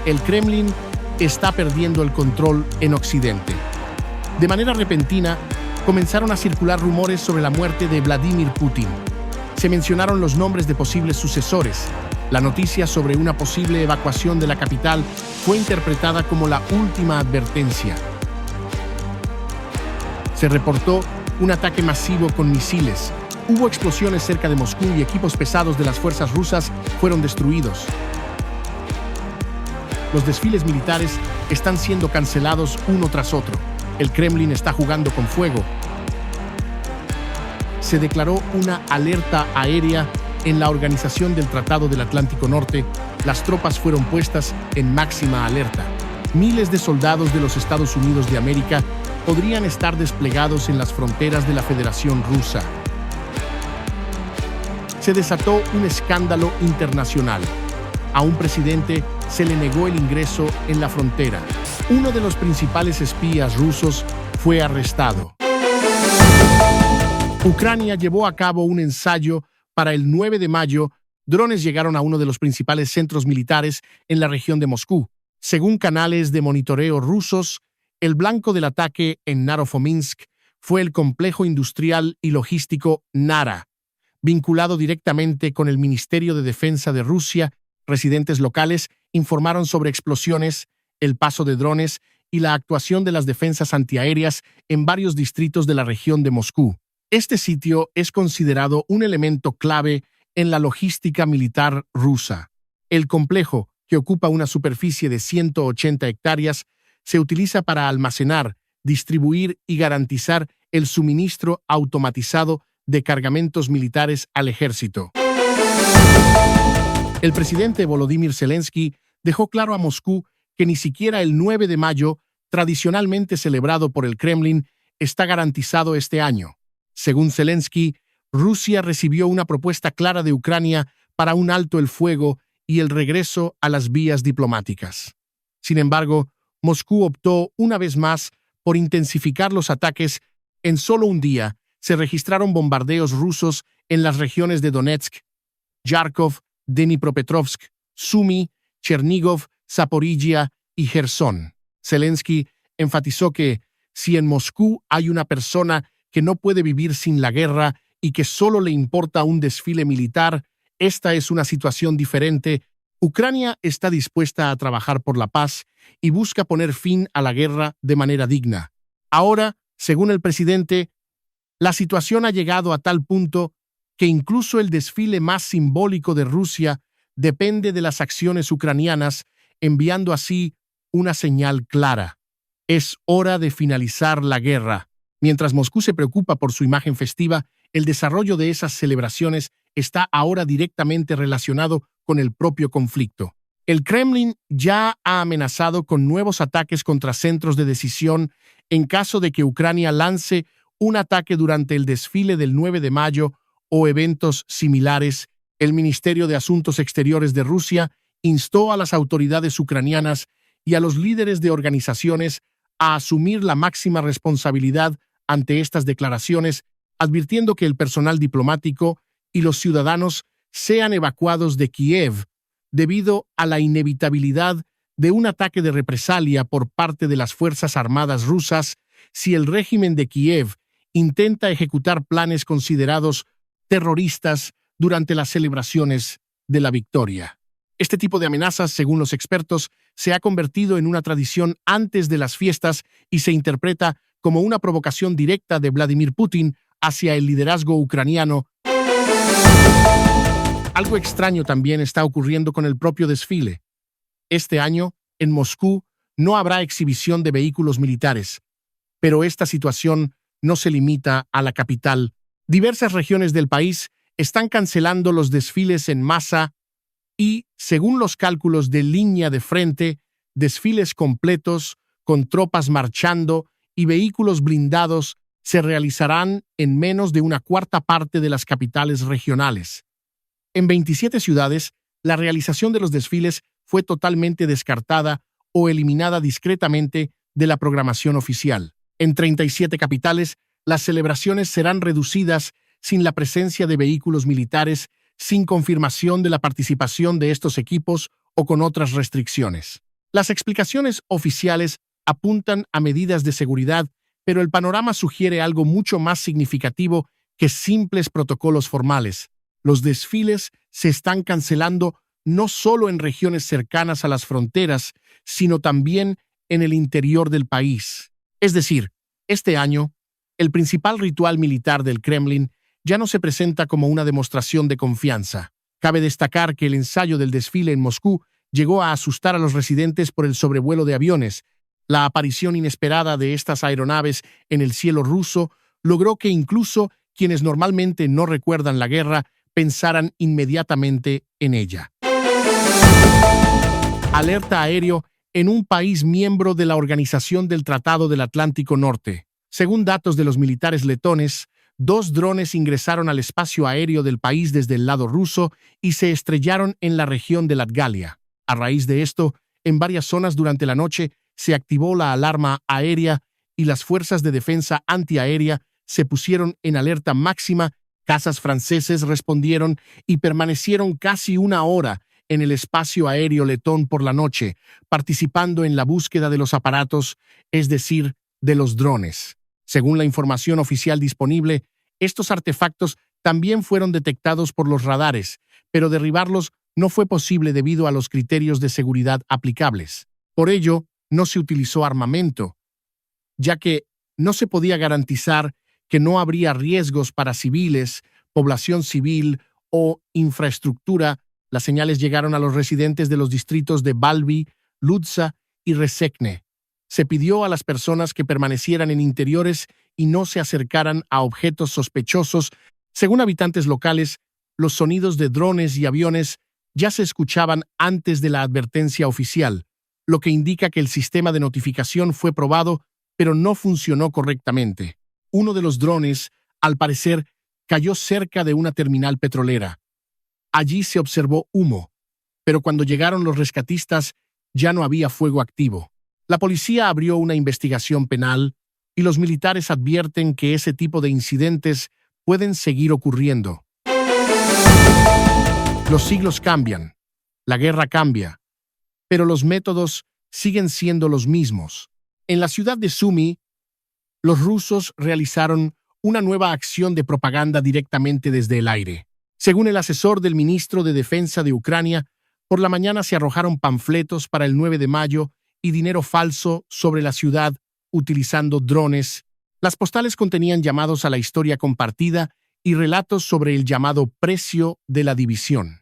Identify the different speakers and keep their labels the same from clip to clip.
Speaker 1: El Kremlin está perdiendo el control en Occidente. De manera repentina, comenzaron a circular rumores sobre la muerte de Vladimir Putin. Se mencionaron los nombres de posibles sucesores. La noticia sobre una posible evacuación de la capital fue interpretada como la última advertencia. Se reportó un ataque masivo con misiles. Hubo explosiones cerca de Moscú y equipos pesados de las fuerzas rusas fueron destruidos. Los desfiles militares están siendo cancelados uno tras otro. El Kremlin está jugando con fuego. Se declaró una alerta aérea en la Organización del Tratado del Atlántico Norte. Las tropas fueron puestas en máxima alerta. Miles de soldados de los Estados Unidos de América podrían estar desplegados en las fronteras de la Federación Rusa. Se desató un escándalo internacional. A un presidente se le negó el ingreso en la frontera. Uno de los principales espías rusos fue arrestado. Ucrania llevó a cabo un ensayo para el 9 de mayo. Drones llegaron a uno de los principales centros militares en la región de Moscú. Según canales de monitoreo rusos, el blanco del ataque en Narofominsk fue el complejo industrial y logístico Nara, vinculado directamente con el Ministerio de Defensa de Rusia. Residentes locales informaron sobre explosiones, el paso de drones y la actuación de las defensas antiaéreas en varios distritos de la región de Moscú. Este sitio es considerado un elemento clave en la logística militar rusa. El complejo, que ocupa una superficie de 180 hectáreas, se utiliza para almacenar, distribuir y garantizar el suministro automatizado de cargamentos militares al ejército. El presidente Volodymyr Zelensky dejó claro a Moscú que ni siquiera el 9 de mayo, tradicionalmente celebrado por el Kremlin, está garantizado este año. Según Zelensky, Rusia recibió una propuesta clara de Ucrania para un alto el fuego y el regreso a las vías diplomáticas. Sin embargo, Moscú optó una vez más por intensificar los ataques. En solo un día se registraron bombardeos rusos en las regiones de Donetsk, Kharkov, Dnipropetrovsk, Sumy, Chernigov, Zaporizhia y Jersón. Zelensky enfatizó que si en Moscú hay una persona que no puede vivir sin la guerra y que solo le importa un desfile militar, esta es una situación diferente. Ucrania está dispuesta a trabajar por la paz y busca poner fin a la guerra de manera digna. Ahora, según el presidente, la situación ha llegado a tal punto que incluso el desfile más simbólico de Rusia depende de las acciones ucranianas, enviando así una señal clara. Es hora de finalizar la guerra. Mientras Moscú se preocupa por su imagen festiva, el desarrollo de esas celebraciones está ahora directamente relacionado con el propio conflicto. El Kremlin ya ha amenazado con nuevos ataques contra centros de decisión en caso de que Ucrania lance un ataque durante el desfile del 9 de mayo o eventos similares. El Ministerio de Asuntos Exteriores de Rusia instó a las autoridades ucranianas y a los líderes de organizaciones a asumir la máxima responsabilidad ante estas declaraciones, advirtiendo que el personal diplomático y los ciudadanos sean evacuados de Kiev debido a la inevitabilidad de un ataque de represalia por parte de las Fuerzas Armadas rusas si el régimen de Kiev intenta ejecutar planes considerados terroristas durante las celebraciones de la victoria. Este tipo de amenazas, según los expertos, se ha convertido en una tradición antes de las fiestas y se interpreta como una provocación directa de Vladimir Putin hacia el liderazgo ucraniano. Algo extraño también está ocurriendo con el propio desfile. Este año, en Moscú, no habrá exhibición de vehículos militares, pero esta situación no se limita a la capital. Diversas regiones del país están cancelando los desfiles en masa y, según los cálculos de línea de frente, desfiles completos, con tropas marchando y vehículos blindados, se realizarán en menos de una cuarta parte de las capitales regionales. En 27 ciudades, la realización de los desfiles fue totalmente descartada o eliminada discretamente de la programación oficial. En 37 capitales, las celebraciones serán reducidas sin la presencia de vehículos militares, sin confirmación de la participación de estos equipos o con otras restricciones. Las explicaciones oficiales apuntan a medidas de seguridad, pero el panorama sugiere algo mucho más significativo que simples protocolos formales. Los desfiles se están cancelando no solo en regiones cercanas a las fronteras, sino también en el interior del país. Es decir, este año, el principal ritual militar del Kremlin ya no se presenta como una demostración de confianza. Cabe destacar que el ensayo del desfile en Moscú llegó a asustar a los residentes por el sobrevuelo de aviones. La aparición inesperada de estas aeronaves en el cielo ruso logró que incluso quienes normalmente no recuerdan la guerra pensaran inmediatamente en ella. Alerta aéreo en un país miembro de la Organización del Tratado del Atlántico Norte. Según datos de los militares letones, 2 drones ingresaron al espacio aéreo del país desde el lado ruso y se estrellaron en la región de Latgalia. A raíz de esto, en varias zonas durante la noche se activó la alarma aérea y las fuerzas de defensa antiaérea se pusieron en alerta máxima. Cazas franceses respondieron y permanecieron casi 1 hora en el espacio aéreo letón por la noche, participando en la búsqueda de los aparatos, es decir, de los drones. Según la información oficial disponible, estos artefactos también fueron detectados por los radares, pero derribarlos no fue posible debido a los criterios de seguridad aplicables. Por ello, no se utilizó armamento, ya que no se podía garantizar que no habría riesgos para civiles, población civil o infraestructura. Las señales llegaron a los residentes de los distritos de Balbi, Ludza y Resekne. Se pidió a las personas que permanecieran en interiores y no se acercaran a objetos sospechosos. Según habitantes locales, los sonidos de drones y aviones ya se escuchaban antes de la advertencia oficial, lo que indica que el sistema de notificación fue probado, pero no funcionó correctamente. Uno de los drones, al parecer, cayó cerca de una terminal petrolera. Allí se observó humo, pero cuando llegaron los rescatistas ya no había fuego activo. La policía abrió una investigación penal y los militares advierten que ese tipo de incidentes pueden seguir ocurriendo. Los siglos cambian, la guerra cambia, pero los métodos siguen siendo los mismos. En la ciudad de Sumy, los rusos realizaron una nueva acción de propaganda directamente desde el aire. Según el asesor del ministro de Defensa de Ucrania, por la mañana se arrojaron panfletos para el 9 de mayo y dinero falso sobre la ciudad utilizando drones. Las postales contenían llamados a la historia compartida y relatos sobre el llamado precio de la división.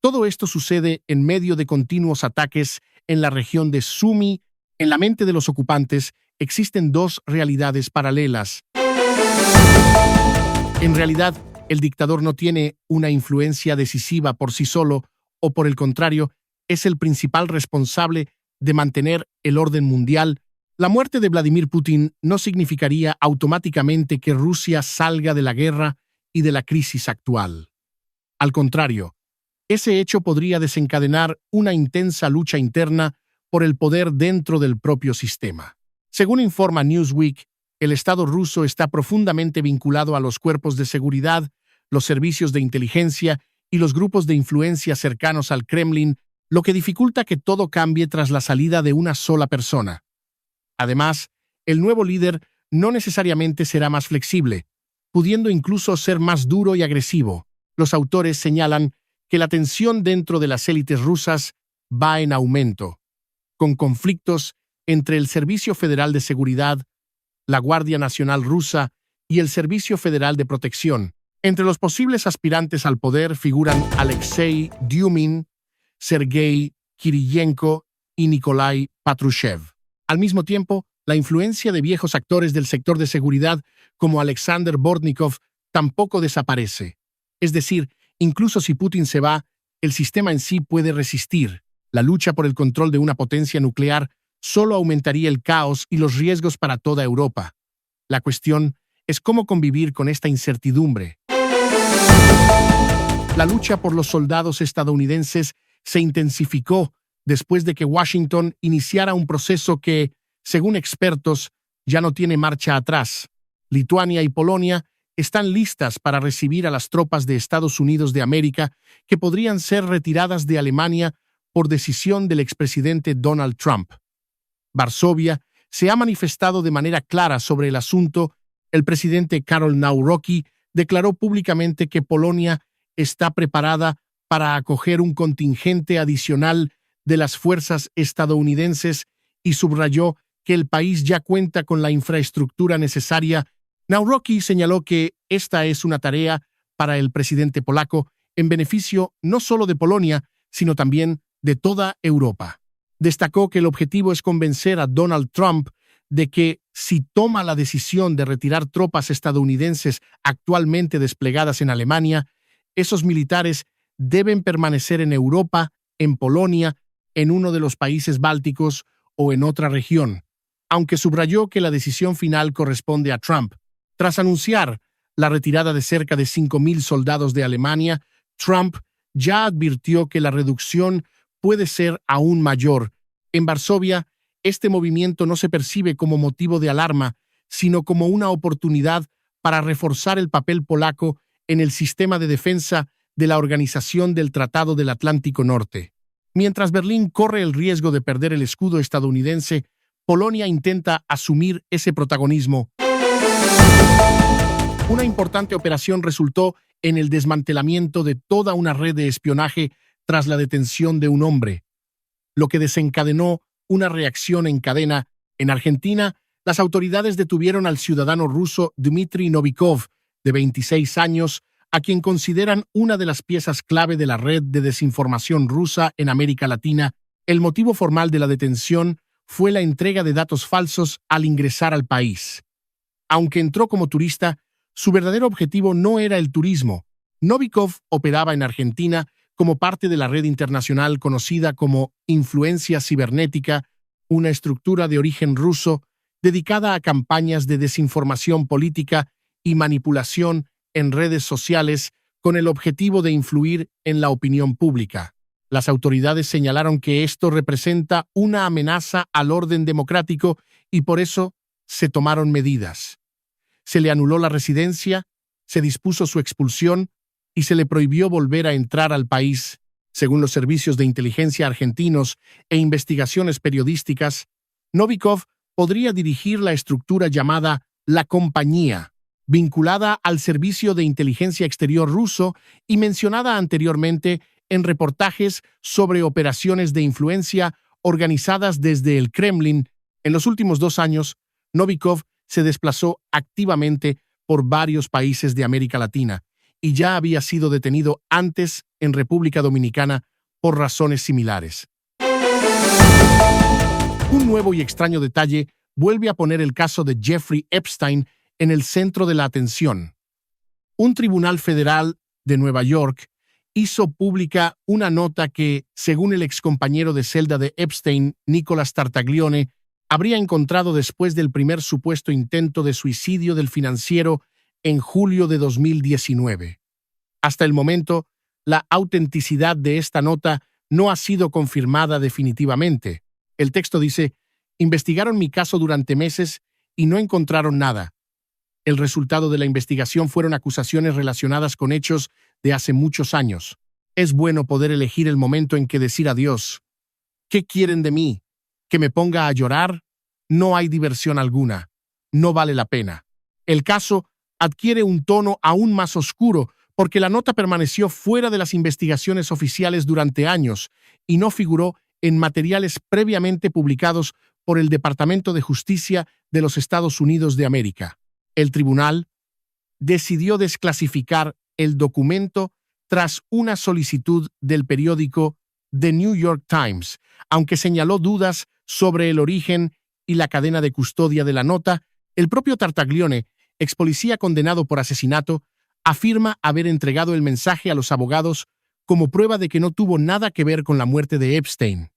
Speaker 1: Todo esto sucede en medio de continuos ataques en la región de Sumy. En la mente de los ocupantes existen 2 realidades paralelas. En realidad, el dictador no tiene una influencia decisiva por sí solo, o por el contrario, es el principal responsable de mantener el orden mundial. La muerte de Vladimir Putin no significaría automáticamente que Rusia salga de la guerra y de la crisis actual. Al contrario, ese hecho podría desencadenar una intensa lucha interna por el poder dentro del propio sistema. Según informa Newsweek, el Estado ruso está profundamente vinculado a los cuerpos de seguridad, los servicios de inteligencia y los grupos de influencia cercanos al Kremlin, lo que dificulta que todo cambie tras la salida de una sola persona. Además, el nuevo líder no necesariamente será más flexible, pudiendo incluso ser más duro y agresivo. Los autores señalan que la tensión dentro de las élites rusas va en aumento, con conflictos entre el Servicio Federal de Seguridad, la Guardia Nacional Rusa y el Servicio Federal de Protección. Entre los posibles aspirantes al poder figuran Alexei Dyumin, Sergei Kiriyenko y Nikolai Patrushev. Al mismo tiempo, la influencia de viejos actores del sector de seguridad como Alexander Bortnikov tampoco desaparece. Es decir, incluso si Putin se va, el sistema en sí puede resistir. La lucha por el control de una potencia nuclear solo aumentaría el caos y los riesgos para toda Europa. La cuestión es cómo convivir con esta incertidumbre. La lucha por los soldados estadounidenses se intensificó después de que Washington iniciara un proceso que, según expertos, ya no tiene marcha atrás. Lituania y Polonia están listas para recibir a las tropas de Estados Unidos de América que podrían ser retiradas de Alemania por decisión del expresidente Donald Trump. Varsovia se ha manifestado de manera clara sobre el asunto. El presidente Karol Nawrocki declaró públicamente que Polonia está preparada para acoger un contingente adicional de las fuerzas estadounidenses y subrayó que el país ya cuenta con la infraestructura necesaria. Nawrocki señaló que esta es una tarea para el presidente polaco en beneficio no solo de Polonia, sino también de toda Europa. Destacó que el objetivo es convencer a Donald Trump de que si toma la decisión de retirar tropas estadounidenses actualmente desplegadas en Alemania, esos militares deben permanecer en Europa, en Polonia, en uno de los países bálticos o en otra región, aunque subrayó que la decisión final corresponde a Trump. Tras anunciar la retirada de cerca de 5.000 soldados de Alemania, Trump ya advirtió que la reducción puede ser aún mayor. En Varsovia, este movimiento no se percibe como motivo de alarma, sino como una oportunidad para reforzar el papel polaco en el sistema de defensa de la Organización del Tratado del Atlántico Norte. Mientras Berlín corre el riesgo de perder el escudo estadounidense, Polonia intenta asumir ese protagonismo. Una importante operación resultó en el desmantelamiento de toda una red de espionaje tras la detención de un hombre, lo que desencadenó una reacción en cadena. En Argentina, las autoridades detuvieron al ciudadano ruso Dmitry Novikov, de 26 años, a quien consideran una de las piezas clave de la red de desinformación rusa en América Latina. El motivo formal de la detención fue la entrega de datos falsos al ingresar al país. Aunque entró como turista, su verdadero objetivo no era el turismo. Novikov operaba en Argentina como parte de la red internacional conocida como Influencia Cibernética, una estructura de origen ruso dedicada a campañas de desinformación política y manipulación en redes sociales con el objetivo de influir en la opinión pública. Las autoridades señalaron que esto representa una amenaza al orden democrático y por eso se tomaron medidas. Se le anuló la residencia, se dispuso su expulsión y se le prohibió volver a entrar al país. Según los servicios de inteligencia argentinos e investigaciones periodísticas, Novikov podría dirigir la estructura llamada La Compañía, vinculada al Servicio de Inteligencia Exterior ruso y mencionada anteriormente en reportajes sobre operaciones de influencia organizadas desde el Kremlin. En los últimos 2 años, Novikov se desplazó activamente por varios países de América Latina y ya había sido detenido antes en República Dominicana por razones similares. Un nuevo y extraño detalle vuelve a poner el caso de Jeffrey Epstein en el centro de la atención. Un tribunal federal de Nueva York hizo pública una nota que, según el excompañero de celda de Epstein, Nicholas Tartaglione, habría encontrado después del primer supuesto intento de suicidio del financiero en julio de 2019. Hasta el momento, la autenticidad de esta nota no ha sido confirmada definitivamente. El texto dice: investigaron mi caso durante meses y no encontraron nada. El resultado de la investigación fueron acusaciones relacionadas con hechos de hace muchos años. Es bueno poder elegir el momento en que decir adiós. ¿Qué quieren de mí? ¿Que me ponga a llorar? No hay diversión alguna. No vale la pena. El caso adquiere un tono aún más oscuro porque la nota permaneció fuera de las investigaciones oficiales durante años y no figuró en materiales previamente publicados por el Departamento de Justicia de los Estados Unidos de América. El tribunal decidió desclasificar el documento tras una solicitud del periódico The New York Times, aunque señaló dudas sobre el origen y la cadena de custodia de la nota. El propio Tartaglione, ex policía condenado por asesinato, afirma haber entregado el mensaje a los abogados como prueba de que no tuvo nada que ver con la muerte de Epstein.